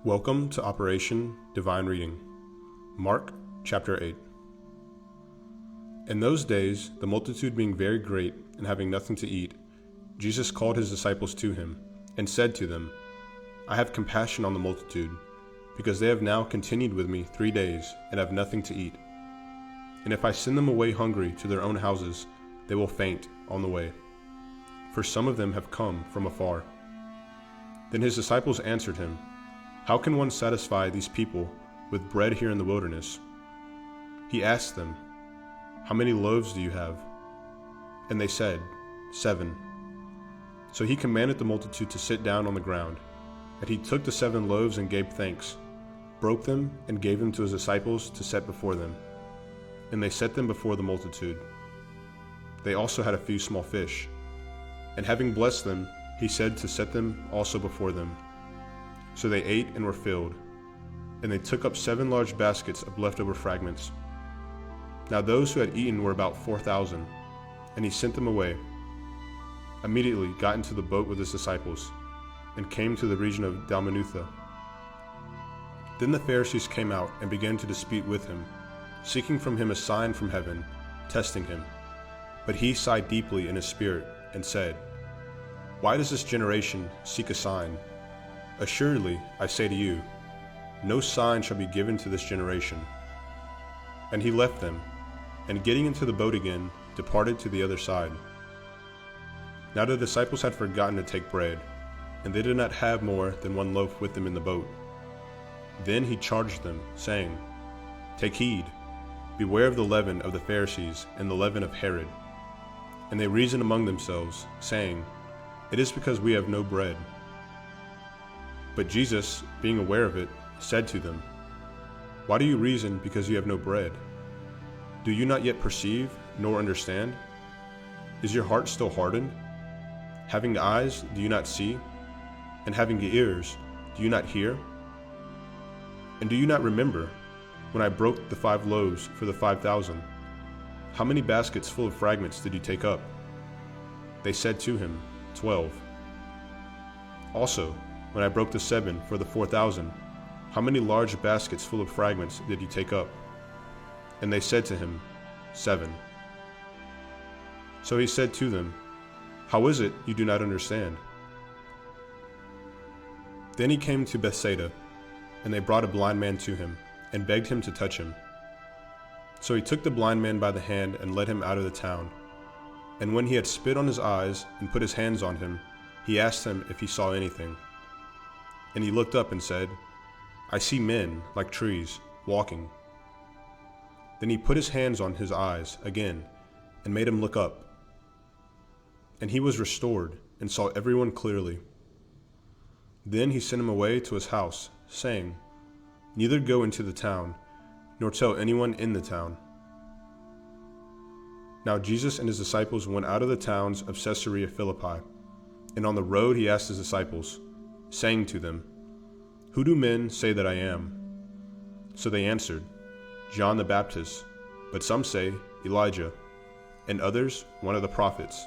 Welcome to Operation Divine Reading, Mark chapter 8. In those days, the multitude being very great and having nothing to eat, Jesus called his disciples to him and said to them, I have compassion on the multitude, because they have now continued with me 3 days and have nothing to eat. And if I send them away hungry to their own houses, they will faint on the way, for some of them have come from afar. Then his disciples answered him, How can one satisfy these people with bread here in the wilderness? He asked them, How many loaves do you have? And they said, 7. So he commanded the multitude to sit down on the ground. And he took the 7 loaves and gave thanks, broke them, and gave them to his disciples to set before them. And they set them before the multitude. They also had a few small fish. And having blessed them, he said to set them also before them. So they ate and were filled, and they took up 7 large baskets of leftover fragments. Now those who had eaten were about 4,000, and he sent them away. Immediately got into the boat with his disciples, and came to the region of Dalmanutha. Then the Pharisees came out and began to dispute with him, seeking from him a sign from heaven, testing him. But he sighed deeply in his spirit, and said, Why does this generation seek a sign? Assuredly, I say to you, no sign shall be given to this generation. And he left them, and getting into the boat again, departed to the other side. Now the disciples had forgotten to take bread, and they did not have more than 1 loaf with them in the boat. Then he charged them, saying, Take heed, beware of the leaven of the Pharisees and the leaven of Herod. And they reasoned among themselves, saying, It is because we have no bread. But Jesus, being aware of it, said to them, Why do you reason because you have no bread? Do you not yet perceive, nor understand? Is your heart still hardened? Having eyes, do you not see? And having ears, do you not hear? And do you not remember, when I broke the 5 loaves for the 5,000, how many baskets full of fragments did you take up? They said to him, 12. Also, when I broke the 7 for the 4,000, how many large baskets full of fragments did you take up? And they said to him, 7. So he said to them, How is it you do not understand? Then he came to Bethsaida, and they brought a blind man to him, and begged him to touch him. So he took the blind man by the hand and led him out of the town. And when he had spit on his eyes and put his hands on him, he asked him if he saw anything. And he looked up and said, I see men, like trees, walking. Then he put his hands on his eyes again, and made him look up. And he was restored, and saw everyone clearly. Then he sent him away to his house, saying, Neither go into the town, nor tell anyone in the town. Now Jesus and his disciples went out of the towns of Caesarea Philippi, and on the road he asked his disciples, saying to them, Who do men say that I am? So they answered, John the Baptist, but some say Elijah, and others one of the prophets.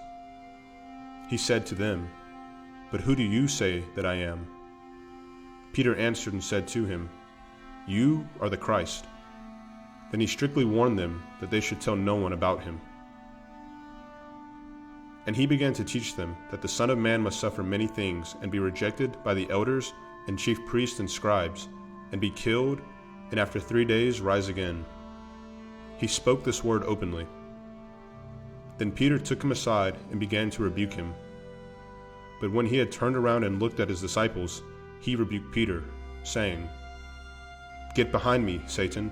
He said to them, But who do you say that I am? Peter answered and said to him, You are the Christ. Then he strictly warned them that they should tell no one about him. And he began to teach them that the Son of Man must suffer many things and be rejected by the elders and chief priests and scribes, and be killed, and after 3 days rise again. He spoke this word openly. Then Peter took him aside and began to rebuke him. But when he had turned around and looked at his disciples, he rebuked Peter, saying, Get behind me, Satan,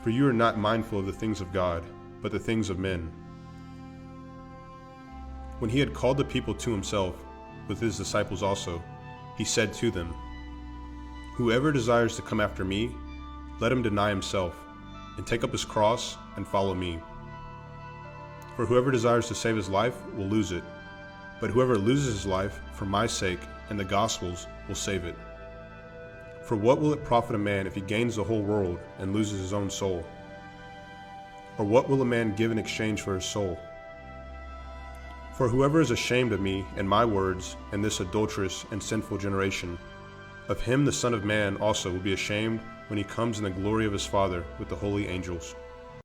for you are not mindful of the things of God, but the things of men. When he had called the people to himself, with his disciples also, he said to them, Whoever desires to come after me, let him deny himself, and take up his cross and follow me. For whoever desires to save his life will lose it, but whoever loses his life for my sake and the gospel's will save it. For what will it profit a man if he gains the whole world and loses his own soul? Or what will a man give in exchange for his soul? For whoever is ashamed of me and my words in this adulterous and sinful generation, Of him the Son of Man also will be ashamed when he comes in the glory of his Father with the holy angels."